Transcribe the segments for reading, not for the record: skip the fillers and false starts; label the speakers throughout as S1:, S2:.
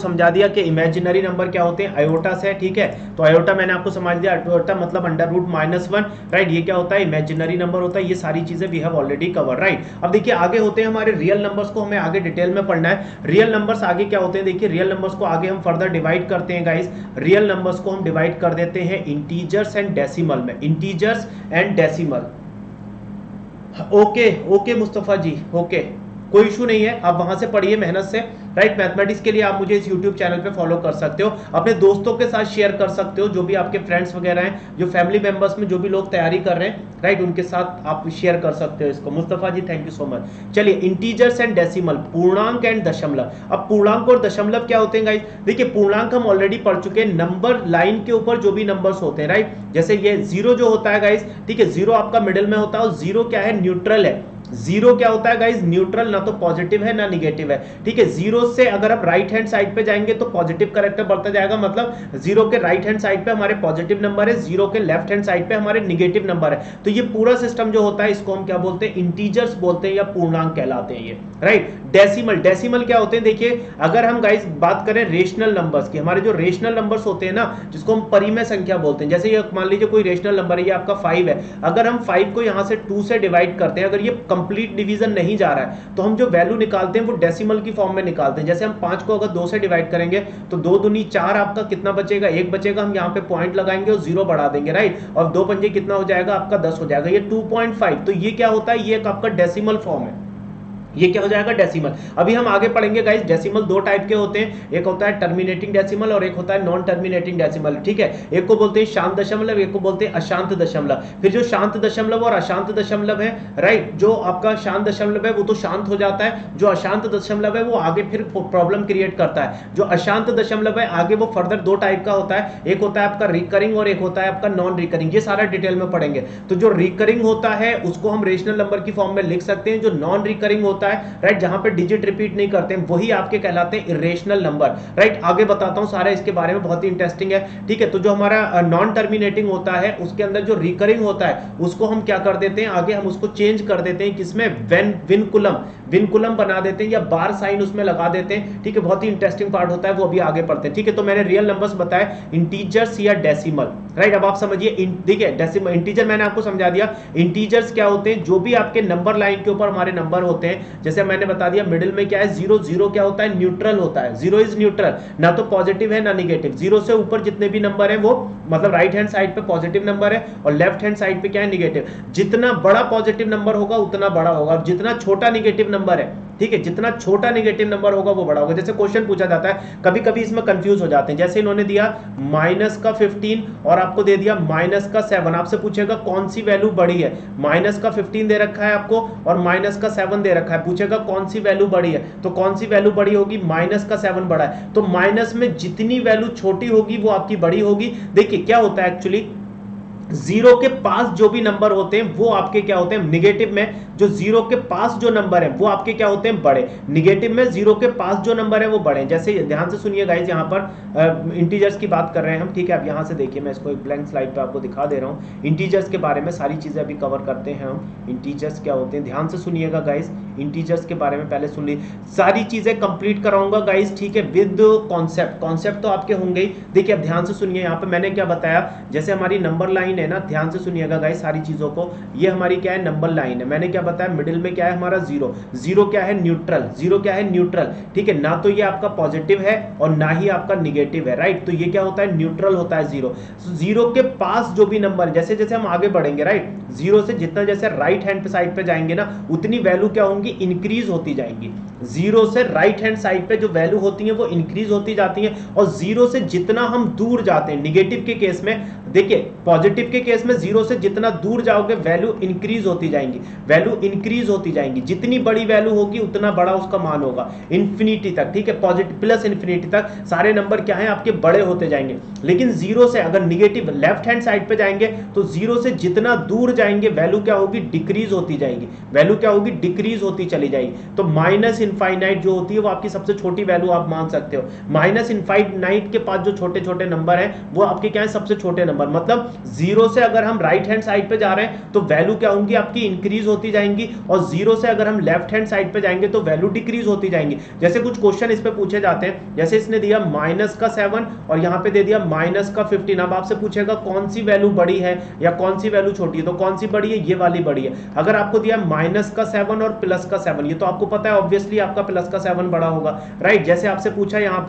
S1: समझा दिया कि इमेजिनरी नंबर क्या होते हैं, आयोटा से, ठीक है। तो आयोटा मैंने आपको समझ दिया, आयोटा मतलब √-1, राइट। ये क्या होता है, इमेजिनरी नंबर होता है। ये सारी चीजें we have already cover, right. अब देखिए आगे होते हैं हमारे रियल नंबर्स को हमें आगे डिटेल में पढ़ना है। रियल नंबर्स आगे क्या होते हैं, देखिए रियल नंबर्स को आगे हम फर्दर डिवाइड करते हैं गाइस। रियल नंबर्स को हम डिवाइड कर देते हैं इंटीजर्स एंड डेसिमल में, integers and decimal. Okay okay Mustafa ji, okay, कोई इशू नहीं है, आप वहां से पढ़िए मेहनत से, राइट। मैथमेटिक्स के लिए आप मुझे इस यूट्यूब चैनल पे फॉलो कर सकते हो, अपने दोस्तों के साथ शेयर कर सकते हो, जो भी आपके फ्रेंड्स वगैरह हैं, जो फैमिली मेंबर्स में जो भी लोग तैयारी कर रहे हैं, राइट, उनके साथ आप शेयर कर सकते हो इसको। मुस्तफा जी थैंक यू सो मच। चलिए इंटीजर्स एंड डेसिमल, पूर्णांक एंड दशमलव। अब पूर्णांक और दशमलव क्या होते हैं गाइस, देखिए पूर्णांक हम ऑलरेडी पढ़ चुके हैं, नंबर लाइन के ऊपर जो भी नंबर्स होते हैं, राइट। जैसे ये जीरो जो होता है गाइस, ठीक है, जीरो आपका मिडिल में होता है, और जीरो क्या है, न्यूट्रल है। जीरो क्या होता है गाइस, न्यूट्रल, ना तो पॉजिटिव है ना निगेटिव है, ठीक है। जीरो से अगर आप राइट हैंड साइड पे जाएंगे तो पॉजिटिव कैरेक्टर बढ़ता जाएगा, मतलब जीरो के राइट हैंड साइड पे हमारे पॉजिटिव नंबर है, जीरो के लेफ्ट हैंड साइड पे हमारे निगेटिव नंबर है। तो ये पूरा सिस्टम जो होता है इसको हम क्या बोलते हैं, इंटीजर्स बोलते हैं या पूर्णांक कहलाते हैं ये, राइट। डेसिमल, डेसिमल क्या होते हैं, देखिए अगर हम गाइस बात करें रेशनल नंबर्स की, हमारे जो रेशनल नंबर्स होते हैं ना, जिसको हम परिमेय संख्या बोलते हैं, जैसे ये मान लीजिए कोई रेशनल नंबर है, ये आपका 5 है, अगर हम 5 को यहां से 2 से डिवाइड करते हैं, अगर ये कंप्लीट डिवीजन नहीं जा रहा है, तो हम जो वैल्यू निकालते हैं वो डेसिमल की फॉर्म में निकालते हैं। जैसे हम 5 को अगर 2 से डिवाइड करेंगे तो 2 दूनी 4, आपका कितना बचेगा, 1 बचेगा, हम यहाँ पे पॉइंट लगाएंगे और 0 बढ़ा देंगे, राइट। और 2 पंजे कितना हो जाएगा आपका, 10 हो जाएगा, ये 2.5। तो ये क्या होता है, ये एक आपका डेसिमल फॉर्म है, ये क्या हो जाएगा, डेसिमल। अभी हम आगे पढ़ेंगे गाइस, डेसिमल दो टाइप के होते हैं, एक होता है टर्मिनेटिंग डेसिमल और एक होता है नॉन टर्मिनेटिंग डेसिमल, ठीक है। एक को बोलते हैं शांत दशमलव, एक को बोलते हैं अशांत दशमलव। फिर जो शांत दशमलव और अशांत दशमलव है, राइट, जो आपका शांत दशमलव है वो तो शांत हो जाता है, जो अशांत दशमलव है वो आगे फिर प्रॉब्लम क्रिएट करता है। जो अशांत दशमलव है आगे वो फर्दर दो टाइप का होता है, एक होता है आपका रिकरिंग और एक होता है आपका नॉन रिकरिंग। ये सारा डिटेल में पढ़ेंगे। तो जो रिकरिंग होता है उसको हम रेशनल नंबर की फॉर्म में लिख सकते हैं, जो नॉन रिकरिंग होता है, राइट, जहां पे डिजिट रिपीट नहीं करते हैं, वही आपके कहलाते हैं इरेशनल नंबर, राइट। आगे बताता हूं सारा इसके बारे में, बहुत ही इंटरेस्टिंग है, ठीक है। तो जो हमारा नॉन टर्मिनेटिंग होता है उसके अंदर जो रिकरिंग होता है उसको हम क्या कर देते हैं, आगे हम उसको चेंज कर देते हैं, किसमें, विनकुलम, विनकुलम बना देते हैं या बार साइन उसमें लगा देते हैं, ठीक है। बहुत ही इंटरेस्टिंग पार्ट होता है, वो अभी आगे पढ़ते हैं, ठीक है। तो मैंने रियल नंबर्स बताए, इंटीजर्स या डेसिमल, राइट। अब आप समझिए, ठीक है, डेसिमल, इंटीजर मैंने आपको समझा दिया। इंटीजर्स क्या होते हैं, जो भी आपके नंबर लाइन के ऊपर हमारे नंबर होते हैं, जैसे मैंने बता दिया मिडिल में क्या है, जीरो, जीरो क्या होता है, न्यूट्रल होता है, जीरो इज न्यूट्रल, ना तो पॉजिटिव है ना निगेटिव। जीरो से ऊपर जितने भी नंबर है वो मतलब राइट हैंड साइड पे पॉजिटिव नंबर है और लेफ्ट हैंड साइड पे क्या है, निगेटिव। जितना बड़ा पॉजिटिव नंबर होगा उतना बड़ा होगा, और जितना छोटा निगेटिव नंबर है, ठीक है, जितना छोटा नेगेटिव नंबर होगा वो बड़ा होगा। जैसे क्वेश्चन पूछा जाता है, कभी कभी इसमें कंफ्यूज हो जाते हैं, जैसे इन्होंने दिया -15 और आपको दे दिया -7, आपसे पूछेगा कौन सी वैल्यू बड़ी है, -15 दे रखा है आपको और -7 दे रखा है, पूछेगा कौन सी वैल्यू बड़ी है, तो कौन सी वैल्यू बड़ी होगी, -7 बड़ा है, तो माइनस में जितनी वैल्यू छोटी होगी वो आपकी बड़ी होगी। देखिए क्या होता है एक्चुअली, जीरो के पास जो भी नंबर होते हैं वो आपके क्या होते हैं, निगेटिव में जो जीरो के पास जो नंबर है वो आपके क्या होते हैं, बड़े। निगेटिव में जीरो के पास जो नंबर है वो बड़े। जैसे ध्यान से सुनिए गाइस, यहाँ पर इंटीजर्स की बात कर रहे हैं हम, ठीक है। अब यहाँ से देखिए, मैं इसको एक ब्लैंक स्लाइड पे आपको दिखा दे रहा हूँ। इंटीजर्स के बारे में सारी चीजें अभी कवर करते हैं हम। इंटीजर्स क्या होते हैं, ध्यान से सुनिएगा गाइस, इंटीजर्स के बारे में पहले सुन ली, सारी चीजें कंप्लीट कराऊंगा गाइस, ठीक है, विद कॉन्सेप्ट। कॉन्सेप्ट तो आपके होंगे ही। देखिए अब ध्यान से सुनिए, यहाँ पे मैंने क्या बताया, जैसे हमारी नंबर लाइन है ना, ध्यान से सुनिएगा गाइस सारी चीजों को। ये हमारी क्या है, नंबर लाइन है। मैंने क्या बताया, मिडिल में क्या है हमारा, जीरो। जीरो क्या है, न्यूट्रल। जीरो क्या है, न्यूट्रल, ठीक है, ना तो ये आपका पॉजिटिव है और ना ही आपका निगेटिव है, राइट। तो ये क्या होता है, न्यूट्रल होता है जीरो। जीरो के पास जो भी नंबर है, जैसे जैसे हम आगे बढ़ेंगे, राइट, जीरो से जितना जैसे राइट हैंड साइड पे जाएंगे ना, उतनी वैल्यू क्या होंगी, इंक्रीज होती जाएंगी। जीरो से राइट हैंड साइड पे जो वैल्यू होती है वो इंक्रीज होती जाती है, और जीरो से जितना हम दूर जाते हैं, निगेटिव के केस में, देखिए पॉजिटिव के केस में जीरो से जितना दूर जाओगे वैल्यू इंक्रीज होती जाएंगी, वैल्यू इंक्रीज होती जाएंगी। जितनी बड़ी वैल्यू होगी उतना बड़ा उसका मान होगा, इंफिनिटी तक, ठीक है, पॉजिटिव प्लस इंफिनिटी तक सारे नंबर क्या है आपके बड़े होते जाएंगे। लेकिन जीरो से अगर निगेटिव लेफ्ट हैंड साइड पे जाएंगे तो जीरो से जितना दूर जाएंगे वैल्यू क्या होगी, डिक्रीज होती जाएगी, वैल्यू क्या होगी, डिक्रीज होती चली जाएगी। तो माइनस इनफाइनाइट जो होती है वो आपकी सबसे छोटी वैल्यू आप मान सकते हो। माइनस इनफाइनाइट के पास जो छोटे छोटे नंबर हैं वो आपके क्या है, सबसे छोटे नंबर। मतलब जीरो से अगर हम राइट हैंड साइड पे जा रहे हैं तो वैल्यू क्या होंगी आपकी, इंक्रीज होती जाएंगी, और जीरो से अगर हम लेफ्ट हैंड साइड पे जाएंगे तो वैल्यू डिक्रीज होती जाएंगी। जैसे कुछ क्वेश्चन इस पे पूछे जाते हैं, जैसे इसने दिया -7 और यहाँ पे दे दिया -15। अब आपसे पूछेगा कौन सी वैल्यू बड़ी है या कौन सी वैल्यू छोटी है, तो कौन सी बड़ी है, ये वाली बड़ी है। अगर आपको दिया -7 और +7, ये तो आपको पता है ऑब्वियसली आपका +7 बड़ा होगा, राइट। जैसे आपसे पूछा यहाँ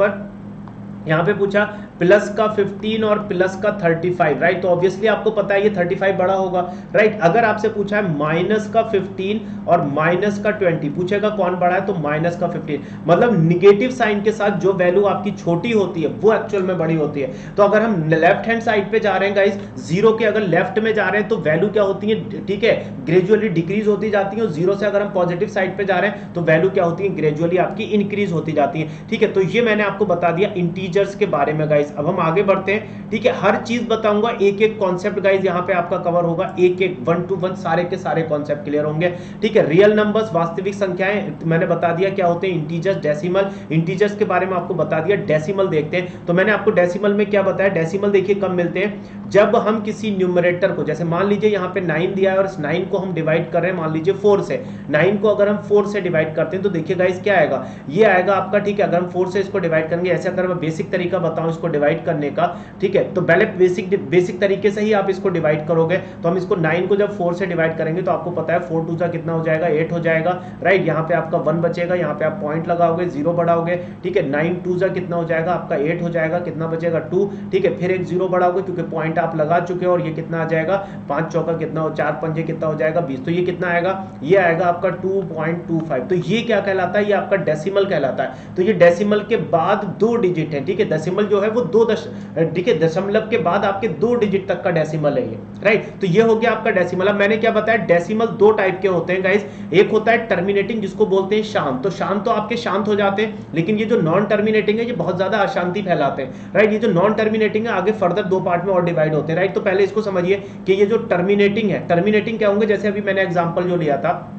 S1: पे पूछा +15 और +35, राइट, तो ऑब्वियसली आपको पता है ये 35 बड़ा होगा, राइट। अगर आपसे पूछा है -15 और -20, पूछेगा कौन बड़ा है, तो -15। मतलब निगेटिव साइन के साथ जो वैल्यू आपकी छोटी होती है वो एक्चुअल में बड़ी होती है। तो अगर हम लेफ्ट हैंड साइड पे जा रहे हैं गाइस, जीरो के अगर लेफ्ट में जा रहे हैं तो वैल्यू क्या होती है, ठीक है, ग्रेजुअली डिक्रीज होती जाती है, और जीरो से अगर हम पॉजिटिव साइड पे जा रहे हैं तो वैल्यू क्या होती है, ग्रेजुअली आपकी इंक्रीज होती जाती है, ठीक है। तो ये मैंने आपको बता दिया इंटीजर्स के बारे में गाइस। अब हम आगे बढ़ते हैं, ठीक है। हर चीज बताऊंगा, एक एक कॉन्सेप्ट गाइस यहाँ पे आपका कवर होगा, एक एक 1 to 1 सारे के सारे कॉन्सेप्ट क्लियर होंगे, ठीक है। रियल नंबर्स, वास्तविक संख्याएं मैंने बता दिया क्या होते हैं, इंटीजर्स, डेसिमल। इंटीजर्स के बारे में आपको बता दिया। डेसिमल देखते हैं, तो मैंने आपको डेसिमल में क्या बताया, डेसिमल देखिए कब मिलते हैं, जब हम किसी न्यूमरेटर को, जैसे मान लीजिए यहाँ पे 9 दिया है और इस 9 को हम डिवाइड कर रहे हैं मान लीजिए 4 से, 9 को अगर हम 4 से डिवाइड करते हैं तो देखिए गाइस क्या आएगा, ये आएगा आपका, ठीक है। अगर हम 4 से इसको डिवाइड करेंगे, ऐसे अगर मैं बेसिक तरीका बताऊं इसको डिवाइड करने का, ठीक है, तो पहले बेसिक तरीके से ही आप इसको डिवाइड करोगे। तो हम इसको 9 को जब 4 से डिवाइड करेंगे तो आपको पता है 4 2 कितना हो जाएगा, 8 हो जाएगा, राइट। यहाँ पे आपका 1 बचेगा, यहाँ पे आप पॉइंट लगाओगे, 0 बढ़ाओगे, ठीक है। 9 2 कितना हो जाएगा आपका 8 हो जाएगा, कितना बचेगा 2, ठीक है। फिर एक 0 बढ़ाओगे क्योंकि पॉइंट आप लगा चुके हो, और ये कितना आ जाएगा 5 चौका कितना हो, 4 पंजे कितना हो जाएगा 20, तो ये कितना आएगा, ये आएगा आपका 2.25। तो ये क्या कहलाता है, ये आपका डेसिमल कहलाता है। तो ये डेसिमल के बाद 2 डिजिट है, ठीक है। डेसिमल जो है वो ठीक है, दशमलव के बाद आपके 2 डिजिट तक का डेसिमल है ये, राइट। तो ये हो गया आपका डेसिमल। अब मैंने क्या बताया, डेसिमल 2 टाइप के होते हैं गाइस। एक होता है टर्मिनेटिंग, जिसको बोलते हैं शांत। तो शांत तो आपके शांत हो जाते हैं, लेकिन ये जो नॉन टर्मिनेटिंग है ये बहुत ज्यादा अशांति फैलाते हैं, राइट। ये जो नॉन टर्मिनेटिंग है आगे फर्दर 2 पार्ट में और डिवाइड होते हैं, राइट। तो पहले इसको समझिए कि ये जो टर्मिनेटिंग है, टर्मिनेटिंग क्या होंगे, जैसे अभी मैंने एग्जांपल जो लिया था,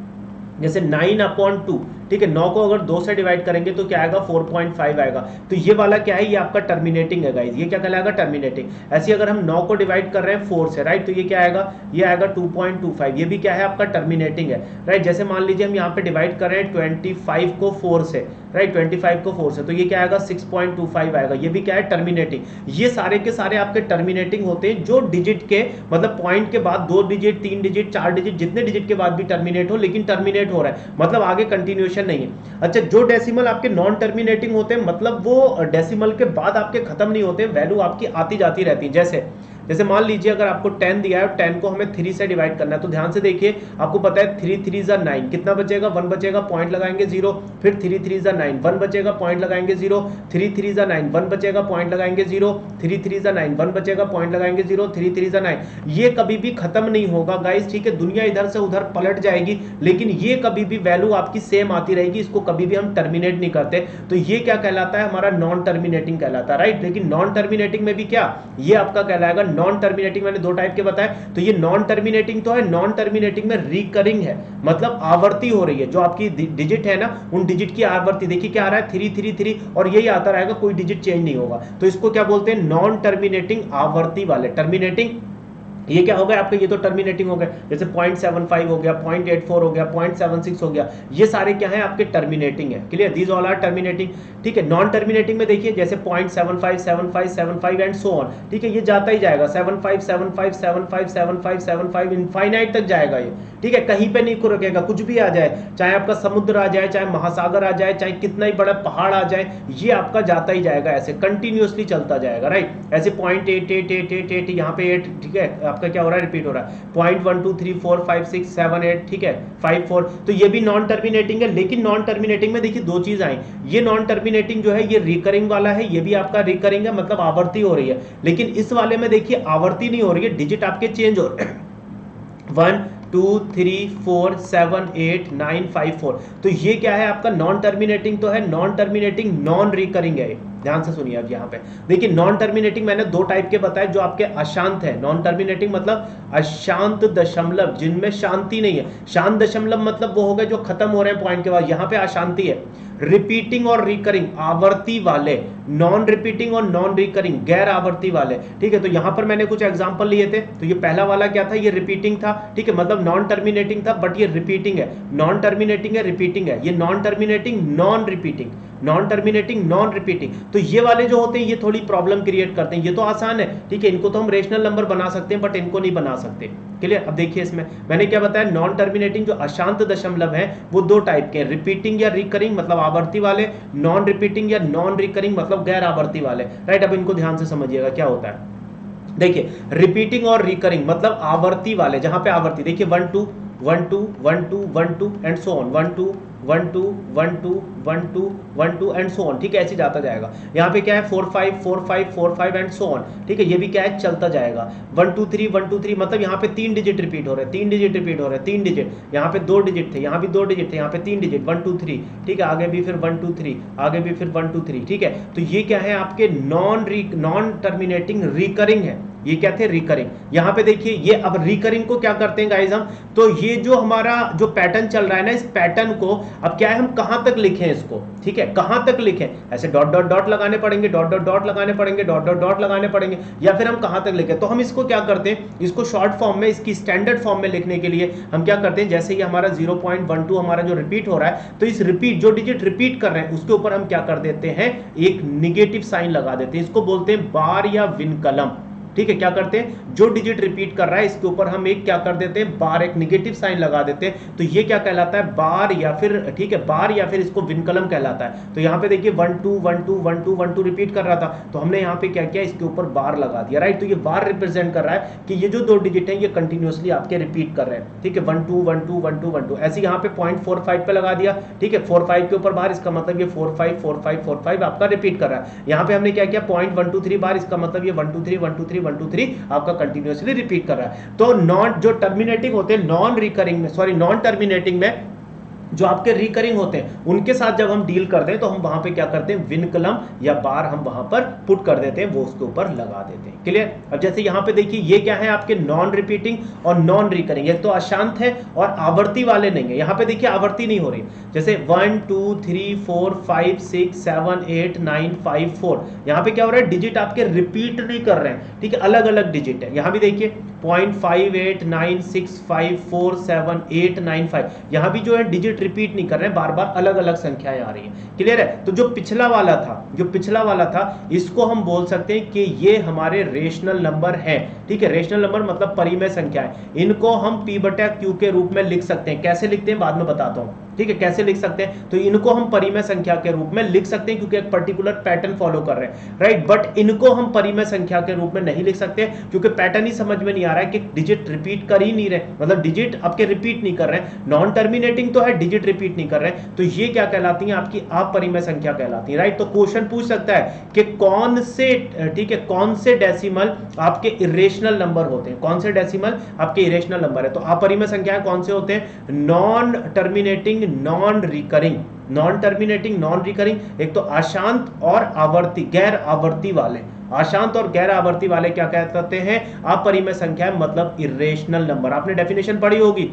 S1: जैसे 9/2, ठीक है, 9 को अगर 2 से डिवाइड करेंगे तो क्या आएगा 4.5 आएगा। तो ये वाला क्या है, ये आपका टर्मिनेटिंग है गाइस, ये क्या कहलाएगा, टर्मिनेटिंग। ऐसे अगर हम 9 को डिवाइड कर रहे हैं 4 से, राइट, तो ये क्या आएगा, ये आएगा 2.25, ये भी क्या है आपका टर्मिनेटिंग है, राइट। जैसे मान लीजिए हम यहाँ पे डिवाइड कर रहे हैं 25 को 4 से, राइट, 25 को 4 से, तो ये क्या आएगा 6.25 आएगा, ये भी क्या है टर्मिनेटिंग। ये सारे के सारे आपके टर्मिनेटिंग होते हैं, जो डिजिट के मतलब पॉइंट के बाद 2 डिजिट 3 डिजिट 4 डिजिट जितने डिजिट के बाद भी टर्मिनेट हो, लेकिन टर्मिनेट हो रहा है, मतलब आगे कंटिन्यूएशन नहीं है। अच्छा, जो डेसिमल आपके नॉन टर्मिनेटिंग होते हैं, मतलब वो डेसिमल के बाद आपके खत्म नहीं होते, वैल्यू आपकी आती जाती रहती है। जैसे मान लीजिए अगर आपको 10 दिया है और 10 को हमें 3 से डिवाइड करना है, तो ध्यान से देखिए, आपको पता है 3 3 9, कितना बचेगा, 1 बचेगा, पॉइंट लगाएंगे 0, फिर 3 3 9, 1 बचेगा, पॉइंट लगाएंगे 0, 3 3 9, 1 बचेगा, पॉइंट लगाएंगे 0, 3 3 9, 1 बचेगा, पॉइंट लगाएंगे 0, 3 3 9। ये कभी भी खत्म नहीं होगा गाइस, ठीक है। दुनिया इधर से उधर पलट जाएगी, लेकिन ये कभी भी वैल्यू आपकी सेम आती रहेगी, इसको कभी भी हम टर्मिनेट नहीं करते। तो ये क्या कहलाता है, हमारा नॉन टर्मिनेटिंग कहलाता है, राइट। लेकिन नॉन टर्मिनेटिंग में भी क्या, ये आपका कहलाएगा नॉन टर्मिनेटिंग। 2 टाइप के बताए, तो ये नॉन टर्मिनेटिंग तो है, नॉन टर्मिनेटिंग में रिकरिंग है, मतलब आवर्ती हो रही है, जो आपकी डिजिट है ना, उन डिजिट की आवर्ती देखिए क्या आ रहा है 333, और यही आता रहेगा, कोई डिजिट चेंज नहीं होगा। तो इसको क्या बोलते हैं, नॉन टर्मिनेटिंग आवर्ती वाले। टर्मिनेटिंग ये क्या हो गया आपके, ये तो टर्मिनेटिंग हो गया, जैसे 0.75 हो गया, 0.84 हो गया, 0.76 हो गया, ये सारे क्या है आपके टर्मिनेटिंग है। Clear, these all are terminating, ठीक है। नॉन टर्मिनेटिंग में देखिए जैसे 0.75 75 75 एंड सो ऑन, ठीक है, ये जाता ही जाएगा 75 75 75 75 75 इनफाइनाइट तक जाएगा ये, ठीक है, कहीं पे नहीं रुकेगा, कुछ भी आ जाए, चाहे आपका समुद्र आ जाए, चाहे महासागर आ जाए, चाहे कितना ही बड़ा पहाड़ आ जाए, ये आपका जाता ही जाएगा, ऐसे कंटिन्यूअसली चलता जाएगा, राइट। ऐसे 0.8888 यहाँ पे 8, ठीक है, आपका क्या हो रहा है, रिपीट हो रहा है, 0.12345678, ठीक है, 54, तो ये भी नॉन टर्मिनेटिंग है। लेकिन नॉन टर्मिनेटिंग में देखिए 2 चीज आई, ये नॉन टर्मिनेटिंग जो है ये रिकरिंग वाला है, ये भी आपका रिकरिंग है, मतलब आवर्ती हो रही है। लेकिन इस वाले में देखिए आवर्ती नहीं हो रही है, डिजिट आपके चेंज हो रहे हैं, 1 2 3 4 7 8 9 5 4, तो ये क्या है आपका नॉन टर्मिनेटिंग तो है, नॉन टर्मिनेटिंग नॉन रिकरिंग है, ध्यान से सुनिए अब यहाँ पे देखिए, नॉन टर्मिनेटिंग मैंने दो टाइप के बताए जो आपके अशांत है। नॉन टर्मिनेटिंग मतलब अशांत दशमलव, जिनमें शांति नहीं है। शांत दशमलव मतलब वो हो गए जो खत्म हो रहे हैं पॉइंट के बाद, यहाँ पे अशांति है। रिपीटिंग और रिकरिंग, आवर्ती वाले। नॉन रिपीटिंग और नॉन रिकरिंग, गैर आवर्ती वाले, ठीक है। तो यहां पर मैंने कुछ एग्जांपल लिए थे। तो ये पहला वाला क्या था, ये रिपीटिंग था, ठीक है, मतलब नॉन टर्मिनेटिंग था बट ये रिपीटिंग है। नॉन टर्मिनेटिंग है, रिपीटिंग है। ये non terminating non repeating, non terminating non repeating. तो ये वाले जो होते हैं ये थोड़ी प्रॉब्लम क्रिएट करते हैं। ये तो आसान है, ठीक है, इनको तो हम रेशनल नंबर बना सकते हैं बट इनको नहीं बना सकते। क्लियर। अब देखिए इसमें मैंने क्या बताया, नॉन टर्मिनेटिंग जो अशांत दशमलव है वो दो टाइप के हैं, रिपीटिंग या रिकरिंग मतलब आवर्ती वाले, नॉन रिपीटिंग या नॉन रिकरिंग मतलब गैर आवर्ती वाले। राइट, अब इनको ध्यान से समझिएगा क्या होता है। देखिए रिपीटिंग और रिकरिंग मतलब आवर्ती वाले, जहां पे आवर्ती देखिए 1 2 1 2 1 2 1 2 and so on, 1 2 1 2 1 2 1 2 1 2 and so on, ठीक है, ऐसे जाता जाएगा। यहाँ पे क्या है 4 5 4 5 4 5 एंड सो ऑन, ठीक है, ये भी क्या है चलता जाएगा। 1 2 3 1 2 3 मतलब यहाँ पे 3 डिजिट रिपीट हो रहे हैं, 3 डिजिट रिपीट हो रहे हैं, 3 डिजिट, यहाँ पे 2 डिजिट थे, यहाँ भी 2 डिजिट थे, यहाँ पे 3 डिजिट 1 2 3, ठीक है, आगे भी फिर 1 2 3, आगे भी फिर 1 2 3, ठीक है। तो ये क्या है आपके नॉन टर्मिनेटिंग रिकरिंग है। ये क्या थे, रिकरिंग। यहां पे देखिए ये अब रिकरिंग को क्या करते हैं गाइस हम, तो ये जो हमारा जो पैटर्न चल रहा है ना, इस पैटर्न को अब क्या है हम कहां तक लिखें इसको, ठीक है, कहां तक लिखें, ऐसे डॉट डॉट डॉट लगाने पड़ेंगे, डॉट डॉट डॉट लगाने पड़ेंगे, डॉट डॉट डॉट लगाने पड़ेंगे, या फिर हम कहां तक लिखें। तो हम इसको क्या करते हैं, इसको शॉर्ट फॉर्म में, इसकी स्टैंडर्ड फॉर्म में लिखने के लिए हम क्या करते हैं, जैसे ये हमारा 0.12 हमारा जो रिपीट हो रहा है, तो इस रिपीट जो डिजिट रिपीट कर रहे हैं उसके ऊपर हम क्या कर देते हैं, एक निगेटिव साइन लगा देते हैं। इसको बोलते हैं बार या विनकलम, ठीक है। क्या करते हैं, जो डिजिट रिपीट कर रहा है इसके ऊपर हम एक क्या कर देते हैं, बार, एक निगेटिव साइन लगा देते हैं। तो ये क्या कहलाता है, बार या फिर, ठीक है, बार या फिर इसको विनकलम कहलाता है। तो यहाँ पे देखिए 1 2 1 2 1 2 1 2 रिपीट कर रहा था, तो हमने यहाँ पे क्या किया, इसके ऊपर बार लगा दिया। राइट, तो ये बार रिप्रेजेंट कर रहा है कि ये जो दो डिजिट हैं ये कंटिन्यूअसली आपके रिपीट कर रहे हैं, ठीक है। 1 2 1 2 1 2 1 2 ऐसे यहाँ पे 0.45 पे लगा दिया, ठीक है, 4 5 के ऊपर बार, इसका मतलब ये 4 5 4 5 4 5 आपका रिपीट कर रहा है। यहाँ पे हमने क्या किया 0.123 बार, इसका मतलब ये 1 2 3 1 2 3 1 2 3 आपका कंटिन्यूअसली रिपीट कर रहा है। तो नॉन जो टर्मिनेटिंग होते हैं, नॉन रिकरिंग में, सॉरी नॉन टर्मिनेटिंग में जो आपके रिकरिंग होते हैं उनके साथ जब हम डील करते हैं तो हम वहां पे क्या करते हैं, विनकलम या बार हम वहां पर पुट कर देते हैं, वो उसके ऊपर लगा देते हैं। क्लियर। अब जैसे यहां पे देखिए ये क्या है आपके नॉन रिपीटिंग और नॉन रिकरिंग, एक तो अशांत है और आवर्ती वाले नहीं है। यहां पे देखिए आवर्ती नहीं हो रही, जैसे 1 2 3 4 5 6 7 8 9 5 4, यहां पे क्या हो रहा है, डिजिट आपके रिपीट नहीं कर रहे हैं, ठीक है, अलग अलग डिजिट है। यहां भी देखिए 0.5896547895, यहां भी जो है डिजिट रिपीट नहीं कर रहे हैं, बार बार अलग अलग संख्याएं आ रही हैं। क्लियर है। तो जो पिछला वाला था इसको हम बोल सकते हैं कि ये हमारे रेशनल नंबर है, ठीक है। रेशनल नंबर मतलब परिमेय संख्याएं, इनको हम P/Q के रूप में लिख सकते हैं। कैसे लिखते हैं बाद में बताता हूं, ठीक है, कैसे लिख सकते हैं। तो इनको हम परिमेय संख्या के रूप में लिख सकते हैं क्योंकि एक पर्टिकुलर पैटर्न फॉलो कर रहे हैं, राइट। बट इनको हम परिमेय संख्या के रूप में नहीं लिख सकते क्योंकि पैटर्न ही समझ में नहीं आ रहा है कि डिजिट रिपीट कर ही नहीं रहे, मतलब डिजिट आपके रिपीट नहीं कर रहे हैं। नॉन टर्मिनेटिंग तो है, डिजिट रिपीट नहीं कर रहे हैं, तो ये क्या कहलाती है, आपकी अपरिमेय संख्या कहलाती है, राइट। तो क्वेश्चन पूछ सकता है कि कौन से, ठीक है, कौन से डेसिमल आपके इरेशनल नंबर होते हैं, कौन से डेसिमल आपके इरेशनल नंबर है। तो अपरिमेय संख्याएं कौन से होते हैं, non terminating non recurring, non terminating non recurring, एक तो अशांत और आवर्ती, गैर आवर्ती वाले। अशांत और गैर आवर्ती वाले क्या कहते हैं, अपरिमेय संख्या मतलब इरेशनल नंबर। आपने डेफिनेशन पढ़ी होगी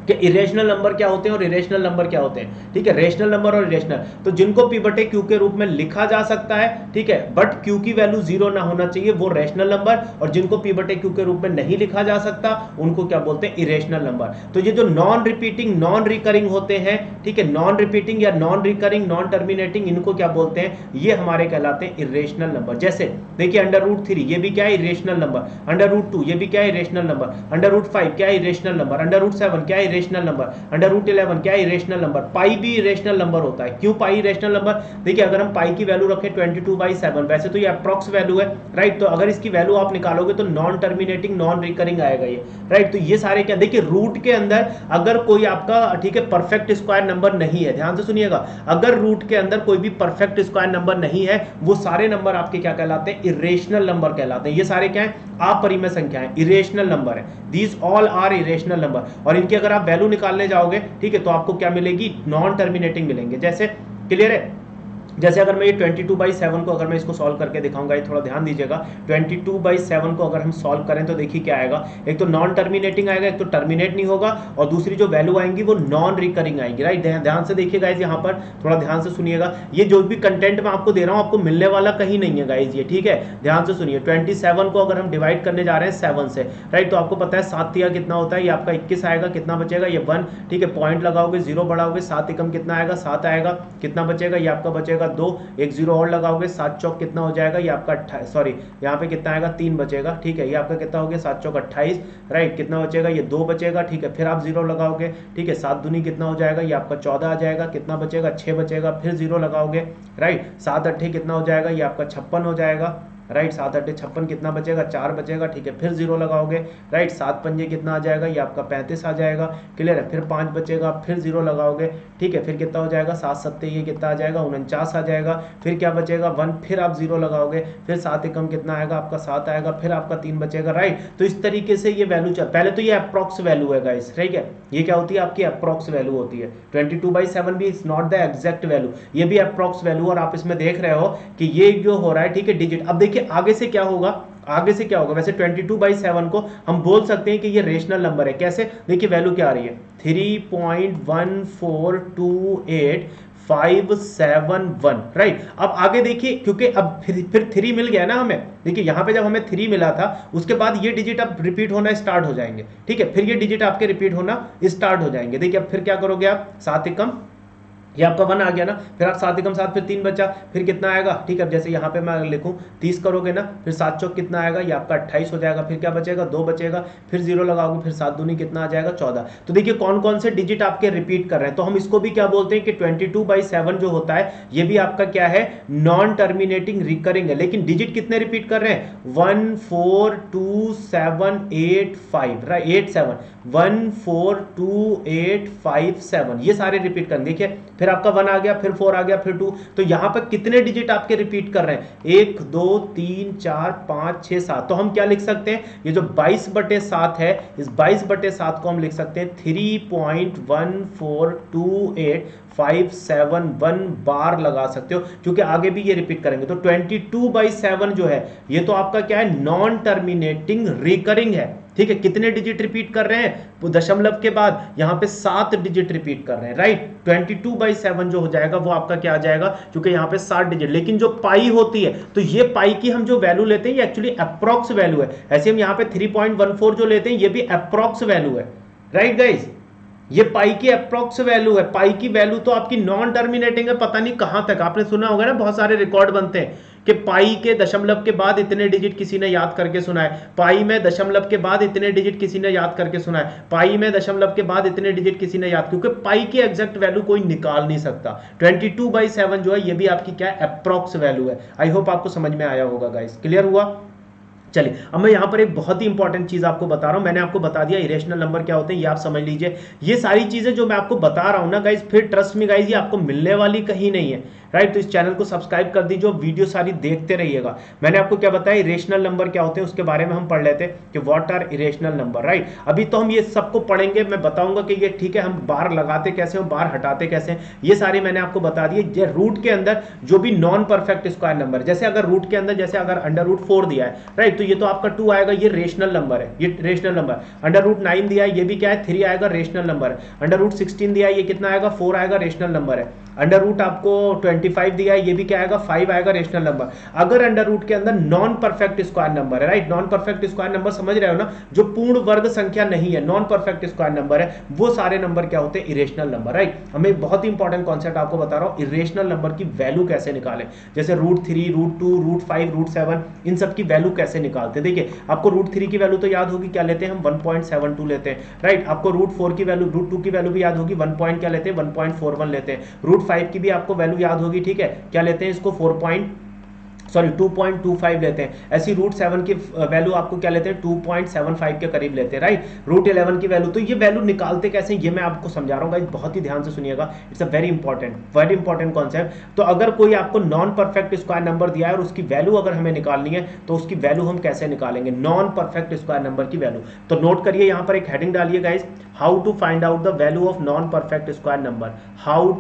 S1: कि इरेशनल नंबर क्या होते हैं और इरेशनल नंबर क्या होते हैं, ठीक है। रेशनल नंबर और इरेशनल, तो जिनको P/Q के रूप में लिखा जा सकता है, ठीक है, बट Q की वैल्यू 0 ना होना चाहिए, वो रेशनल नंबर, और जिनको P/Q के रूप में नहीं लिखा जा सकता उनको क्या बोलते हैं, इरेशनल नंबर। तो ये जो नॉन रिपीटिंग नॉन रिकरिंग होते हैं, ठीक है, नॉन रिपीटिंग या नॉन रिकरिंग नॉन टर्मिनेटिंग, इनको क्या बोलते हैं, ये हमारे कहलाते हैं इरेशनल नंबर। जैसे देखिए √3 ये भी क्या है, इरेशनल नंबर, √2 ये भी क्या है, इरेशनल नंबर, √5 क्या है, इरेशनल नंबर, √7 क्या है, इरेशनल नंबर, √11 क्या है, इरेशनल नंबर। पाई भी इरेशनल नंबर होता है। क्यों पाई इरेशनल नंबर, देखिए अगर हम पाई की वैल्यू रखें 22/7, वैसे तो ये अप्रॉक्स वैल्यू है, राइट। तो अगर इसकी वैल्यू आप निकालोगे तो नॉन टर्मिनेटिंग नॉन रिकरिंग आएगा ये, राइट। तो ये सारे क्या, देखिए रूट के अंदर अगर कोई आपका, ठीक है, परफेक्ट स्क्वायर नंबर नहीं है, ध्यान से सुनिएगा, अगर रूट के अंदर कोई भी परफेक्ट स्क्वायर नंबर नहीं है, वो सारे नंबर आपके क्या कहलाते हैं, इरेशनल नंबर कहलाते हैं। ये सारे क्या है, अपरिमेय संख्याएं, इरेशनल नंबर है, these all are irrational number. और इनकी अगर आप वैल्यू निकालने जाओगे, ठीक है, तो आपको क्या मिलेगी, नॉन टर्मिनेटिंग मिलेंगे। जैसे क्लियर है, जैसे अगर मैं ये 22/7 को अगर मैं इसको सॉल्व करके दिखाऊंगा, ये थोड़ा ध्यान दीजिएगा। 22/7 को अगर हम सॉल्व करें तो देखिए क्या आएगा, एक तो नॉन टर्मिनेटिंग आएगा, एक तो टर्मिनेट नहीं होगा, और दूसरी जो वैल्यू आएंगी वो नॉन रिकरिंग आएंगी, राइट। ध्यान से देखिए गाइज, यहाँ पर थोड़ा ध्यान से सुनिएगा, ये जो भी कंटेंट मैं आपको दे रहा हूँ आपको मिलने वाला कहीं नहीं है गाइज ये, ठीक है। ध्यान से सुनिए, 27 को अगर हम डिवाइड करने जा रहे हैं 7 से, राइट, तो आपको पता है 7 तिया कितना होता है, ये आपका 21 आएगा, कितना बचेगा ये 1, ठीक है। पॉइंट लगाओगे, 0 बढ़ाओगे, 7 एकम कितना आएगा 7 आएगा, कितना बचेगा ये आपका बचेगा 2, एक 0 और लगाओगे, 7 चौक कितना हो जाएगा ये आपका सॉरी यहाँ पे कितना आएगा 3 बचेगा, ठीक है। ये आपका कितना हो गया 7 चौक 28, राइट, कितना बचेगा ये 2 बचेगा, ठीक है। फिर आप 0 लगाओगे, ठीक है, 7 दूनी कितना हो जाएगा ये आपका 14 आ जाएगा, कितना बचेगा 6 बचेगा, फिर 0 लगाओगे, राइट, 7 अट्ठे कितना हो जाएगा ये आपका 56 हो जाएगा, राइट, 7 अट्ठे 56 कितना बचेगा 4 बचेगा, ठीक है। फिर 0 लगाओगे, राइट, 7 पंजे कितना आ जाएगा ये आपका 35 आ जाएगा, क्लियर है। फिर 5 बचेगा, फिर 0 लगाओगे, ठीक है। फिर कितना हो जाएगा 7 सत्ते ये कितना आ जाएगा 49 आ जाएगा, फिर क्या बचेगा 1, फिर आप 0 लगाओगे, फिर 7 एकम कितना आएगा आपका 7 आएगा, फिर आपका 3 बचेगा, राइट। तो इस तरीके से ये वैल्यू पहले तो ये अप्रॉक्स वैल्यू है गाइस, ठीक है। ये क्या होती है आपकी अप्रॉक्स वैल्यू होती है, 22/7 भी is not the exact value, ये भी अप्रॉक्स वैल्यू, और आप इसमें देख रहे हो कि ये जो हो रहा है, ठीक है, डिजिट। अब देखिए आगे से क्या होगा, आगे से क्या होगा, वैसे 22/7 को हम बोल सकते हैं कि ये रेशनल नंबर है। कैसे, देखिए वैल्यू क्या आ रही है 3.1428571, राइट। अब आगे देखिए, क्योंकि अब फिर 3 मिल गया ना हमें, देखिए यहाँ पे जब हमें 3 मिला था उसके बाद ये डिजिट अब रिपीट होना स्टार्ट हो जाएंगे, ठीक है। फिर ये डिजिट आपके रिपीट होना स्टार्ट हो जाएंगे। देखिए अब फिर क्या करोगे आप, 7 एकम ये आपका 1 आ गया ना, फिर आप 7 एकम 7, फिर 3 बचा, फिर कितना आएगा, ठीक है। जैसे यहाँ पे मैं लिखूँ 30 करोगे ना, फिर 7 चौक कितना आएगा ये आपका 28 हो जाएगा, फिर क्या बचेगा 2 बचेगा, फिर 0 लगाओगे, फिर 7 दूनी कितना आ जाएगा 14। तो देखिए कौन कौन से डिजिट आपके रिपीट कर रहे हैं, तो हम इसको भी क्या बोलते हैं कि 22/7 जो होता है ये भी आपका क्या है नॉन टर्मिनेटिंग रिकरिंग है। लेकिन डिजिट कितने रिपीट कर रहे हैं 142785, राइट, 87 142857 ये सारे रिपीट कर, देखिए फिर आपका 1 आ गया, फिर 4 आ गया, फिर 2, तो यहां पर कितने डिजिट आपके रिपीट कर रहे हैं 1 2 3 4 5 6 7। तो हम क्या लिख सकते हैं, ये जो 22/7 है, इस 22/7 को हम लिख सकते हैं 3.1428571 बार लगा सकते हो, क्योंकि आगे भी ये रिपीट करेंगे। तो 22/7 जो है ये तो आपका क्या है नॉन टर्मिनेटिंग रिकरिंग है, ठीक है। कितने डिजिट रिपीट कर रहे हैं, दशमलव के बाद यहां पे 7 डिजिट रिपीट कर रहे हैं, राइट। 22/7 जो हो जाएगा वो आपका क्या आ जाएगा, क्योंकि यहां पे 7 डिजिट। लेकिन जो पाई होती है, तो ये पाई की हम जो वैल्यू लेते हैं ये एक्चुअली अप्रॉक्स वैल्यू है। ऐसे हम यहां पे 3.14 जो लेते हैं ये भी अप्रॉक्स वैल्यू है, राइट गाइज। ये पाई की अप्रॉक्स वैल्यू है, पाई की वैल्यू तो आपकी नॉन टर्मिनेटिंग है, पता नहीं कहां तक आपने सुना होगा ना, बहुत सारे रिकॉर्ड बनते हैं कि पाई के दशमलव के बाद इतने डिजिट किसी ने याद करके सुना है, पाई में दशमलव के बाद इतने डिजिट किसी ने याद करके सुना है, पाई में दशमलव के बाद इतने डिजिट किसी ने याद, क्योंकि पाई की एग्जैक्ट वैल्यू कोई निकाल नहीं सकता। 22/7 जो है ये भी आपकी क्या है अप्रॉक्स वैल्यू है। आई होप आपको समझ में आया होगा गाइस, क्लियर हुआ। चलिए अब मैं यहां पर एक बहुत ही इंपॉर्टेंट चीज आपको बता रहा हूं, मैंने आपको बता दिया इरेशनल नंबर क्या होते हैं, ये आप समझ लीजिए। ये सारी चीजें जो मैं आपको बता रहा हूं ना गाइज, फिर ट्रस्ट में गाइज ये आपको मिलने वाली कहीं नहीं है, राइट। तो इस चैनल को सब्सक्राइब कर दीजिए, वीडियो सारी देखते रहिएगा। मैंने आपको क्या बताया इरेशनल नंबर क्या होते हैं उसके बारे में हम पढ़ लेते हैं कि what are irrational number, right. अभी तो हम ये सबको पढ़ेंगे, मैं बताऊंगा कि ये ठीक है हम बार लगाते कैसे हो, बार हटाते कैसे हैं, ये सारे मैंने आपको बता दिए। रूट के अंदर जो भी नॉन परफेक्ट स्क्वायर नंबर, जैसे अगर रूट के अंदर जैसे अगर √4 दिया है, राइट, तो ये तो आपका 2 आएगा, ये रेशनल नंबर है, ये रेशनल नंबर। √9 दिया है, ये भी क्या है 3 आएगा, रेशनल नंबर है। √16 दिया है, ये कितना आएगा 4 आएगा, रेशनल नंबर है। अंडर आपको 25 दिया है, ये भी क्या आएगा 5 आएगा, रेशनल नंबर। अगर अंडर के अंदर नॉन परफेक्ट स्क्वायर नंबर है, right, non perfect square number समझ रहे हो ना, जो पूर्ण वर्ग संख्या नहीं है, नॉन परफेक्ट स्क्वायर नंबर है, वो सारे नंबर क्या होते हैं इरेशनल नंबर, राइट। हमें बहुत ही इंपॉर्टेंट कॉन्सेप्ट आपको बता रहा हूं, इरेशनल नंबर की वैल्यू कैसे निकालें, जैसे √3 √2 √5 √7 इन सब की वैल्यू कैसे निकालते हैं। देखिए आपको √3 की वैल्यू तो याद होगी, क्या लेते हैं हम 1.72 लेते हैं, राइट। आपको √4 की वैल्यू, √2 की वैल्यू भी याद होगी, 1 क्या लेते हैं 1.41 लेते हैं। √5 की भी आपको वैल्यू याद होगी, ठीक है, क्या लेते हैं इसको 2.25 लेते हैं। ऐसी √7 की वैल्यू आपको क्या लेते हैं 2.75 के करीब लेते हैं, राइट। √11 की वैल्यू, तो ये वैल्यू निकालते कैसे ये मैं आपको समझा रहा हूँ गाइस, बहुत ही ध्यान से सुनिएगा, it's a very important concept. तो अगर कोई आपको नॉन परफेक्ट स्क्वायर नंबर दिया है और उसकी वैल्यू अगर हमें निकालनी है, तो उसकी वैल्यू हम कैसे निकालेंगे, नॉन परफेक्ट स्क्वायर नंबर की वैल्यू। तो नोट करिए, यहां पर एक हेडिंग डालिए guys, how to find out the value of non perfect square number, how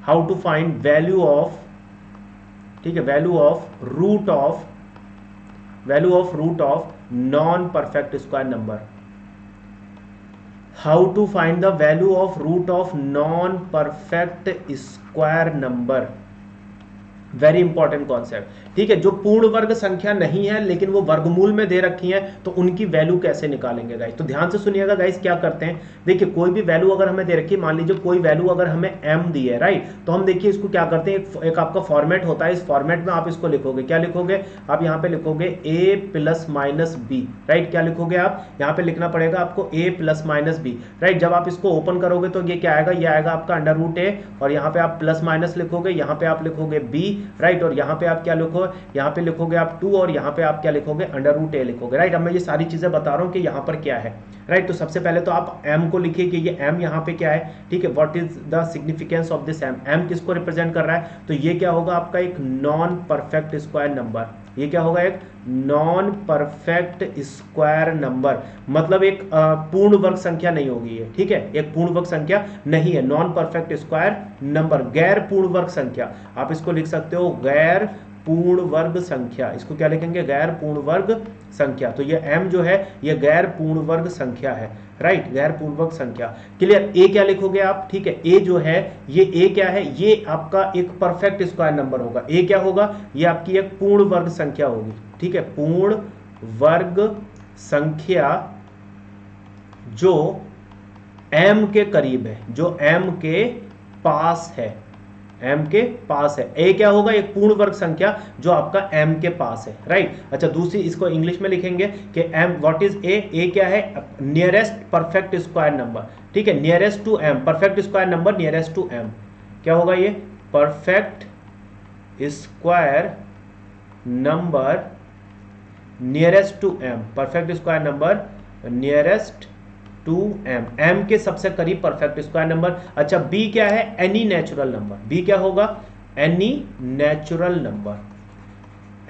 S1: how to find value of, ठीक है, value of root of non perfect square number, how to find the value of root of non perfect square number, very important concept, ठीक है। जो पूर्ण वर्ग संख्या नहीं है लेकिन वो वर्गमूल में दे रखी है, तो उनकी वैल्यू कैसे निकालेंगे गाइस। तो ध्यान से सुनिएगा गाइस, क्या करते हैं, देखिए कोई भी वैल्यू अगर हमें दे रखी है, मान लीजिए कोई वैल्यू अगर हमें m दी है, राइट, तो हम देखिए इसको क्या करते हैं, एक आपका फॉर्मेट होता है, इस फॉर्मेट में आप इसको लिखोगे, क्या लिखोगे आप यहाँ पे लिखोगे a plus minus B, right, क्या लिखोगे आप यहाँ पे लिखना पड़ेगा आपको a plus minus B, right. जब आप इसको ओपन करोगे तो ये क्या आएगा, ये आएगा आपका अंडर रूट a, और यहाँ पे आप प्लस माइनस लिखोगे, यहाँ पे आप लिखोगे b, राइट, और यहाँ पे आप क्या लिखो, यहाँ पे लिखोगे आप 2, और यहाँ पे आप क्या लिखोगे, अंडर रूट a लिखोगे, राइट। अब मैं ये सारी चीजें बता रहा हूँ कि यहाँ पर क्या है, राइट। तो सबसे पहले तो आप m को लिखिए कि ये m यहाँ पे क्या है, ठीक है, what is the significance of this m किसको रिप्रेजेंट कर रहा है, तो ये क्या होगा आपका एक नॉन परफेक्ट स्क्वायर नंबर, ये क्या होगा, एक नॉन परफेक्ट स्क्वायर नंबर, मतलब एक पूर्ण वर्ग संख्या नहीं होगी ये, ठीक है, एक पूर्ण वर्ग संख्या नहीं है, नॉन परफेक्ट स्क्वायर नंबर, गैर पूर्ण वर्ग संख्या, आप इसको लिख सकते हो गैर पूर्ण वर्ग संख्या, इसको क्या लिखेंगे, गैर पूर्ण वर्ग संख्या। तो ये m जो है ये गैर पूर्ण वर्ग संख्या है, राइट, गैर पूर्ण वर्ग संख्या, क्लियर। a क्या लिखोगे आप, ठीक है, a जो है ये a क्या है, ये आपका एक परफेक्ट स्क्वायर नंबर होगा, a क्या होगा, ये आपकी एक पूर्ण वर्ग संख्या होगी, ठीक है, पूर्ण वर्ग संख्या जो m के करीब है, जो m के पास है, m के पास है। a क्या होगा, एक पूर्ण वर्ग संख्या जो आपका m के पास है, राइट। अच्छा, दूसरी इसको इंग्लिश में लिखेंगे कि m व्हाट इज a क्या है, नियरेस्ट परफेक्ट स्क्वायर नंबर, ठीक है, nearest to m, perfect square number nearest to m, क्या होगा ये, perfect square number nearest to m, perfect square number nearest to m के सबसे करीब परफेक्ट स्क्वायर नंबर। अच्छा, b क्या है, एनी नेचुरल नंबर, b क्या होगा, any natural number,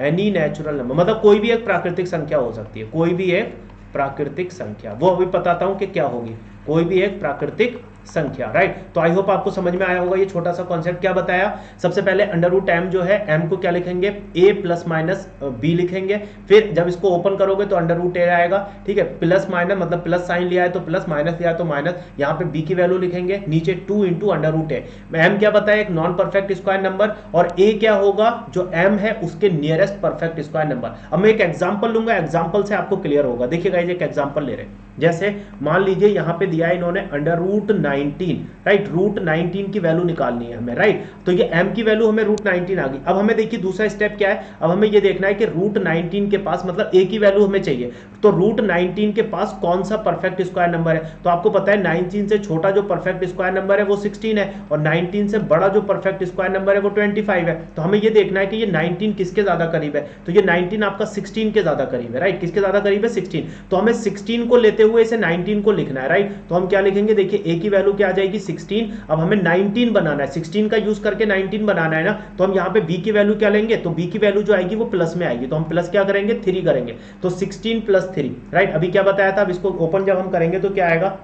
S1: any natural number मतलब कोई भी एक प्राकृतिक संख्या हो सकती है, कोई भी एक प्राकृतिक संख्या, वो अभी बताता हूं कि क्या होगी, कोई भी एक प्राकृतिक संख्या, राइट। तो आई होप आपको समझ में आया होगा ये छोटा सा कॉन्सेप्ट। क्या बताया, सबसे पहले अंडर रूट m जो है, m को क्या लिखेंगे, a प्लस माइनस b लिखेंगे, फिर जब इसको ओपन करोगे तो अंडर रूट a आएगा, ठीक है, प्लस माइनस मतलब प्लस साइन लिया है तो प्लस, माइनस लिया है तो माइनस, यहाँ पे b की वैल्यू लिखेंगे, नीचे 2 into under root a। m क्या बताया, एक नॉन परफेक्ट स्क्वायर नंबर, और a क्या होगा, जो m है उसके नियरेस्ट परफेक्ट स्क्वायर नंबर। अब मैं एक एग्जाम्पल लूंगा, एग्जाम्पल से आपको क्लियर होगा। देखिएगा, एक एग्जाम्पल ले रहे हैं, जैसे मान लीजिए यहाँ पे दिया है इन्होंने अंडर रूट 19, राइट, रूट 19 की वैल्यू निकालनी है हमें, राइट। तो ये m की वैल्यू हमें रूट 19 आ गई। अब हमें देखिए दूसरा स्टेप क्या है, अब हमें ये देखना है कि रूट 19 के पास मतलब a की वैल्यू हमें चाहिए, तो रूट 19 के पास कौन सा परफेक्ट स्क्वायर नंबर है। तो आपको पता है 19 से छोटा जो परफेक्ट स्क्वायर नंबर है वो 16 है, और 19 से बड़ा जो परफेक्ट स्क्वायर नंबर है वो 25 है। तो हमें ये देखना है कि ये 19 किसके ज्यादा करीब है, तो ये 19 आपका 16 के ज्यादा करीब है, राइट, किसके ज्यादा करीब है, 16। तो हमें 16 को लेते हुए इसे 19 को लिखना है, राइट। तो हम क्या लिखेंगे, देखिए a की वैल्यू क्या आ जाएगी, 16। अब हमें 19 बनाना है, 16 का यूज करके 19 बनाना है ना, तो हम यहाँ पे b की वैल्यू क्या लेंगे, तो b की वैल्यू जो आएगी वो प्लस में आएगी, तो हम प्लस क्या करेंगे, 3 करेंगे, तो 16 प्लस 3, राइट। अभी क्या बताया था, अब इसको ओपन जब हम करेंगे तो क्या आएगा,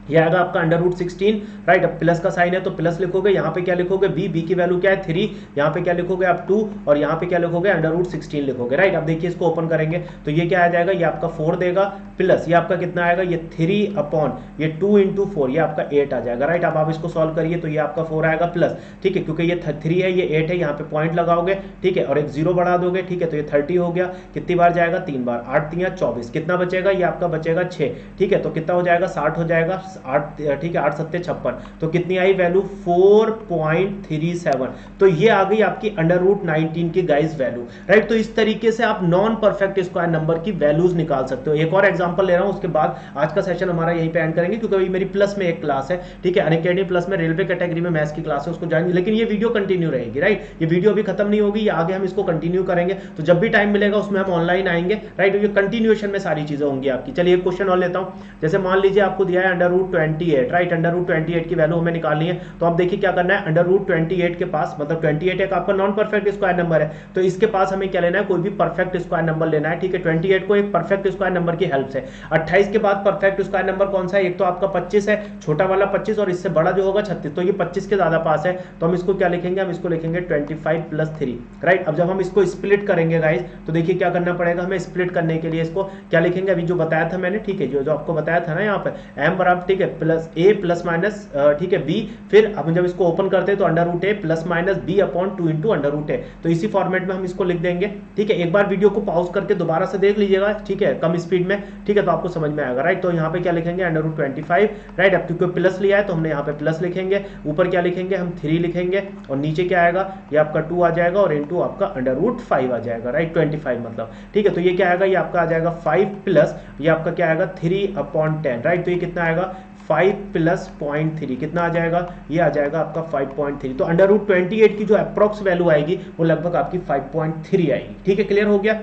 S1: ये आएगा आपका अंडर रूट 16, राइट। अब प्लस का साइन है तो प्लस लिखोगे, यहाँ पे क्या लिखोगे, b की वैल्यू क्या है 3, यहाँ पे क्या लिखोगे आप 2, और यहाँ पे क्या लिखोगे, अंडर रूट 16 लिखोगे, राइट। अब देखिए इसको ओपन करेंगे तो ये क्या आ जाएगा, ये आपका 4 देगा, प्लस ये आपका कितना आएगा, ये 3 अपॉन ये 2 इंटू 4, ये आपका 8 आ जाएगा, राइट। अब आप इसको सॉल्व करिए तो ये आपका 4 आएगा प्लस, ठीक है, क्योंकि ये 3 है ये 8 है, यहाँ पे पॉइंट लगाओगे, ठीक है, और एक 0 बढ़ा दोगे, ठीक है, तो ये 30 हो गया। कितनी बार जाएगा, 3 बार, 8 3 24, कितना बचेगा, ये आपका बचेगा 6, ठीक है, तो कितना हो जाएगा, 60 हो जाएगा, 8, ठीक है, 8 7 56, तो कितनी आई वैल्यू, 4.37। तो ये आ गई आपकी अंडर रूट 19 की गाइस वैल्यू, राइट। तो इस तरीके से आप नॉन परफेक्ट स्क्वायर नंबर की वैल्यूज निकाल सकते हो। एक और एग्जांपल ले रहा हूं, उसके बाद आज का सेशन हमारा यहीं पे एंड करेंगे, क्योंकि अभी मेरी प्लस में एक क्लास है, ठीक है, अनअकैडमी प्लस में रेलवे कैटेगरी में मैथ्स की क्लास है, उसको ज्वाइन, लेकिन ये वीडियो कंटिन्यू रहेगी, राइट। ये वीडियो अभी खत्म नहीं होगी, ये आगे हम इसको कंटिन्यू करेंगे, तो जब भी टाइम मिलेगा उसमें हम ऑनलाइन आएंगे, राइट। ये कंटिन्यूएशन में सारी चीजें होंगी आपकी। चलिए एक क्वेश्चन और लेता हूं, जैसे मान लीजिए आपको दिया है under root 28, right. Under root 28 की वैल्यू हमें निकालनी है, तो अब देखिए क्या करना है, अंडर रूट 28 के पास, मतलब 28 एक आपका नॉन परफेक्ट स्क्वायर नंबर है, तो इसके पास हमें क्या लेना है, कोई भी परफेक्ट स्क्वायर नंबर लेना है, ठीक है। 28 को एक परफेक्ट स्क्वायर नंबर की हेल्प से, 28 के बाद परफेक्ट स्क्वायर नंबर कौन सा है, एक तो आपका 25 है, छोटा वाला 25, और इससे बड़ा जो होगा 36, तो ये 25 के ज्यादा पास है, तो हम इसको क्या लिखेंगे, हम इसको लिखेंगे 25 प्लस 3, राइट। अब जब हम इसको स्प्लिट करेंगे गाइस, तो देखिए क्या करना पड़ेगा हमें, स्प्लिट करने के लिए इसको क्या लिखेंगे, अभी जो बताया था मैंने, ठीक है, जो आपको बताया था ना यहाँ पे m बराबर, ठीक है, प्लस a प्लस माइनस, ठीक है, b, फिर अब जब इसको ओपन करते हैं तो under root a plus minus b upon 2 into under root a, तो इसी फॉर्मेट में हम इसको लिख देंगे, ठीक है। एक बार वीडियो को पॉज करके दोबारा से देख लीजिएगा, ठीक है, कम स्पीड में, ठीक है, तो आपको समझ में आएगा, राइट। तो यहाँ पे क्या लिखेंगे, अंडर रूट 25, राइट। अब क्योंकि प्लस लिया है तो हमने यहाँ पे प्लस लिखेंगे, ऊपर क्या लिखेंगे, हम 3 लिखेंगे, और नीचे क्या आएगा, ये आपका 2 आ जाएगा, और इनटू आपका अंडर रूट 5 आ जाएगा, राइट, 25 मतलब, ठीक है। तो ये क्या आएगा, ये आपका आ जाएगा 5 प्लस, ये आपका क्या आएगा 3 अपॉन 10, राइट। तो ये कितना आएगा 5 प्लस 0.3, कितना आ जाएगा, ये आ जाएगा आपका 5.3। तो अंडर रूट 28 की जो अप्रॉक्स वैल्यू आएगी वो लगभग आपकी 5.3 आएगी, ठीक है। क्लियर हो गया।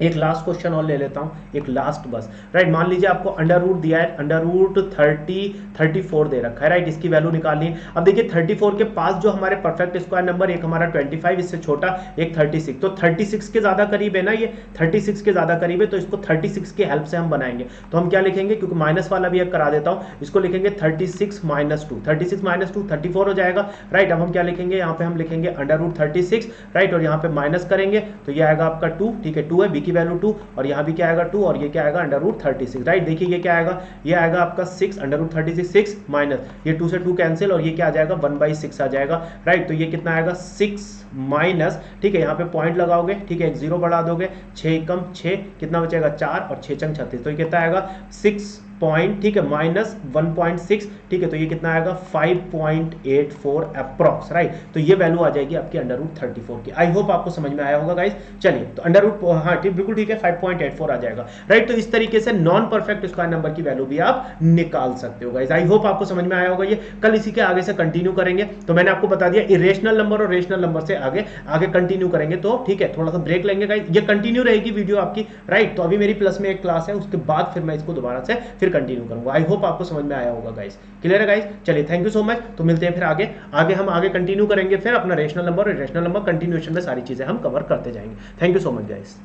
S1: एक लास्ट क्वेश्चन और ले लेता हूं, एक लास्ट बस, राइट। मान लीजिए आपको अंडर रूट दिया है, अंडर रूट 34 दे रखा है, राइट। इसकी वैल्यू निकालनी है। अब देखिए 34 के पास जो हमारे परफेक्ट स्क्वायर नंबर, एक हमारा 25, इससे छोटा एक 36, तो 36 के ज्यादा करीब है ना, ये 36 के ज्यादा करीब है, तो इसको 36 की हेल्प से हम बनाएंगे। तो हम क्या लिखेंगे, क्योंकि माइनस वाला भी एक करा देता हूं, इसको लिखेंगे 36 माइनस 2, 36 माइनस 2 34 हो जाएगा, राइट। अब हम क्या लिखेंगे, यहाँ पे हम लिखेंगे अंडर रूट 36, राइट, और यहाँ पे माइनस करेंगे तो ये आएगा आपका 2, ठीक है, 2 है, की वैल्यू 2, और यहां भी क्या आएगा 2, और ये क्या आएगा अंडर रूट 36, राइट। देखिए ये क्या आएगा, ये आएगा आपका 6 अंडर रूट 36, 6 माइनस ये 2 से 2 कैंसिल, और ये क्या आ जाएगा 1/6 आ जाएगा, राइट। तो ये कितना आएगा 6 माइनस, ठीक है, यहाँ पे पॉइंट लगाओगे, ठीक है, एक 0 बढ़ा दोगे, 6 कम 6, कितना बचेगा 4, और 6 चंग 36, तो ये कितना आएगा 6 पॉइंट, ठीक है, माइनस 1.6, ठीक है, तो ये कितना आएगा 5.84 अप्रॉक्स, राइट। तो ये वैल्यू आ जाएगी आपकी अंडर रूट 34 की। आई होप आपको समझ में आया होगा गाइस। चलिए, तो अंडर रूट, हाँ ठीक, बिल्कुल ठीक है, 5.84 आ जाएगा, राइट। तो इस तरीके से नॉन परफेक्ट स्क्वायर नंबर की वैल्यू भी आप निकाल सकते हो गाइस। आई होप आपको समझ में आया होगा ये। कल इसी के आगे से कंटिन्यू करेंगे। तो मैंने आपको बता दिया इरेशनल नंबर और रेशनल नंबर से आगे आगे कंटिन्यू करेंगे, तो ठीक है, थोड़ा सा ब्रेक लेंगे गाइस। ये कंटिन्यू रहेगी वीडियो आपकी, राइट। तो अभी मेरी प्लस में एक क्लास है, उसके बाद फिर मैं इसको दोबारा से फिर कंटिन्यू करूंगा। आई होप आपको समझ में आया होगा गाइस। क्लियर है गाइस। चलिए, थैंक यू सो मच। तो मिलते हैं फिर आगे हम आगे कंटिन्यू करेंगे, फिर अपना रेशनल नंबर और इरेशनल नंबर कंटिन्यूएशन में सारी चीजें हम कवर करते जाएंगे। Thank you so much guys.